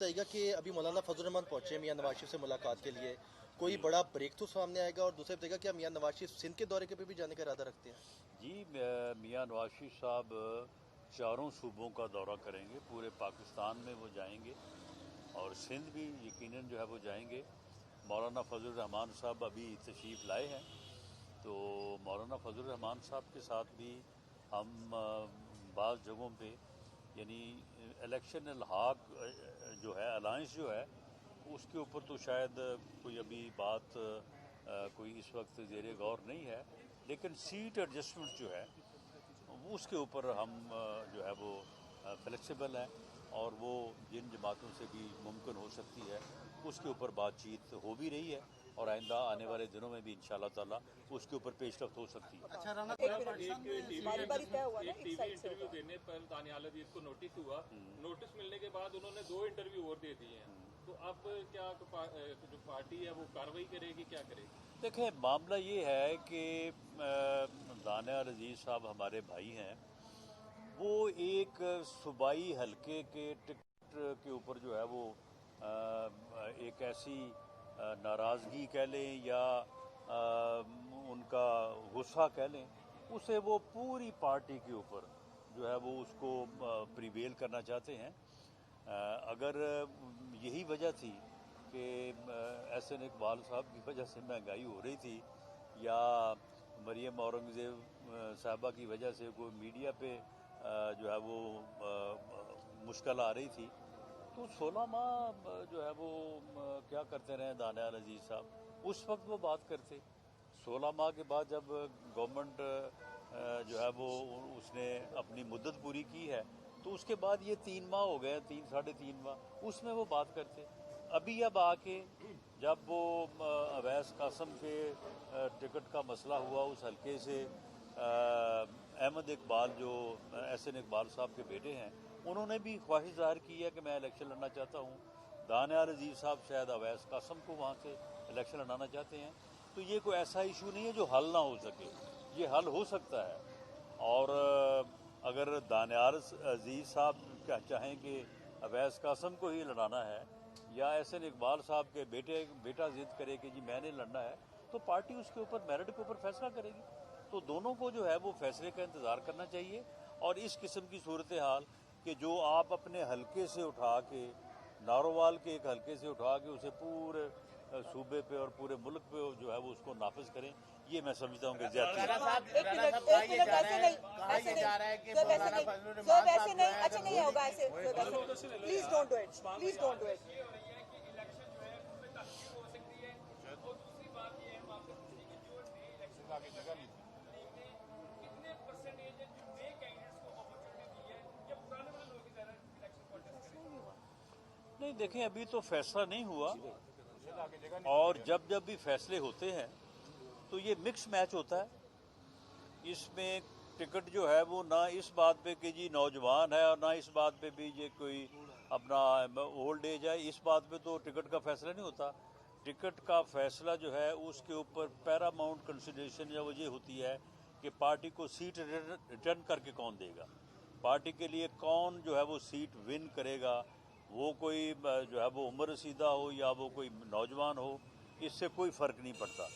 بتائیے گا کہ ابھی مولانا فضل الرحمان پہنچے میاں نواز شریف سے ملاقات کے لیے، کوئی بڑا بریک تو سامنے آئے گا؟ اور دوسرے بتائیے گا کہ میاں نواز شریف سندھ کے دورے کے پہ بھی جانے کا ارادہ رکھتے ہیں؟ جی میاں نواز شریف صاحب چاروں صوبوں کا دورہ کریں گے، پورے پاکستان میں وہ جائیں گے اور سندھ بھی یقیناً جو ہے وہ جائیں گے۔ مولانا فضل الرحمان صاحب ابھی تشریف لائے ہیں، تو مولانا فضل الرحمان صاحب کے ساتھ بھی ہم بعض جگہوں پہ یعنی الیکشن الحاق جو ہے الائنس جو ہے اس کے اوپر تو شاید کوئی ابھی بات کوئی اس وقت زیر غور نہیں ہے، لیکن سیٹ ایڈجسٹمنٹ جو ہے اس کے اوپر ہم جو ہے وہ فلیکسیبل ہیں، اور وہ جن جماعتوں سے بھی ممکن ہو سکتی ہے اس کے اوپر بات چیت ہو بھی رہی ہے، اور آئندہ آنے والے دنوں میں بھی انشاءاللہ تعالیٰ اس کے اوپر پیش رفت ہو سکتی ہے۔ ایک ٹی وی انٹرویو دینے پر دانیال عزیز کو نوٹس ہوا، نوٹس ملنے کے بعد انہوں نے 2 انٹرویو اور دے دیے ہیں، تو اب کیا جو پارٹی ہے وہ کارروائی کرے گی، کیا کرے گی؟ دیکھیں معاملہ یہ ہے کہ دانیال عزیز صاحب ہمارے بھائی ہیں، وہ ایک صوبائی حلقے کے ٹکٹ کے اوپر جو ہے وہ ایک ایسی ناراضگی کہہ لیں یا ان کا غصہ کہہ لیں، اسے وہ پوری پارٹی کے اوپر جو ہے وہ اس کو پریویل کرنا چاہتے ہیں۔ اگر یہی وجہ تھی کہ احسن اقبال صاحب کی وجہ سے مہنگائی ہو رہی تھی، یا مریم اورنگزیب صاحبہ کی وجہ سے کوئی میڈیا پہ جو ہے وہ مشکل آ رہی تھی، تو 16 ماہ جو ہے وہ کیا کرتے رہے دانیال عزیز صاحب؟ اس وقت وہ بات کرتے۔ 16 ماہ کے بعد جب گورنمنٹ جو ہے وہ اس نے اپنی مدت پوری کی ہے، تو اس کے بعد یہ 3 ماہ ہو گئے، 3 ساڑھے 3 ماہ، اس میں وہ بات کرتے۔ ابھی اب آ کے جب وہ اویس قاسم کے ٹکٹ کا مسئلہ ہوا اس حلقے سے، احمد اقبال جو احسن اقبال صاحب کے بیٹے ہیں، انہوں نے بھی خواہش ظاہر کی ہے کہ میں الیکشن لڑنا چاہتا ہوں۔ دانیال عزیز صاحب شاید اویس قاسم کو وہاں سے الیکشن لڑانا چاہتے ہیں، تو یہ کوئی ایسا ایشو نہیں ہے جو حل نہ ہو سکے، یہ حل ہو سکتا ہے۔ اور اگر دانیال عزیز صاحب چاہیں کہ اویس قاسم کو ہی لڑانا ہے، یا احسن اقبال صاحب کے بیٹا ضد کرے کہ جی میں نے لڑنا ہے، تو پارٹی اس کے اوپر میرٹ کے اوپر فیصلہ کرے گی۔ تو دونوں کو جو ہے وہ فیصلے کا انتظار کرنا چاہیے، اور اس قسم کی صورتحال کہ جو آپ اپنے حلقے سے اٹھا کے، نارووال کے ایک حلقے سے اٹھا کے اسے پورے صوبے پہ اور پورے ملک پہ جو ہے وہ اس کو نافذ کریں، یہ میں سمجھتا ہوں کہ زیادتی ہے۔ نہیں دیکھیں، ابھی تو فیصلہ نہیں ہوا، اور جب بھی فیصلے ہوتے ہیں تو یہ مکس میچ ہوتا ہے۔ اس میں ٹکٹ جو ہے وہ نہ اس بات پہ کہ جی نوجوان ہے، اور نہ اس بات پہ بھی یہ کوئی اپنا اولڈ ایج ہے، اس بات پہ تو ٹکٹ کا فیصلہ نہیں ہوتا۔ ٹکٹ کا فیصلہ جو ہے اس کے اوپر پیراماؤنٹ کنسیڈریشن یا وجہ ہوتی ہے کہ پارٹی کو سیٹ ریٹرن کر کے کون دے گا، پارٹی کے لیے کون جو ہے وہ سیٹ ون کرے گا۔ وہ کوئی جو ہے وہ عمر رسیدہ ہو یا وہ کوئی نوجوان ہو، اس سے کوئی فرق نہیں پڑتا۔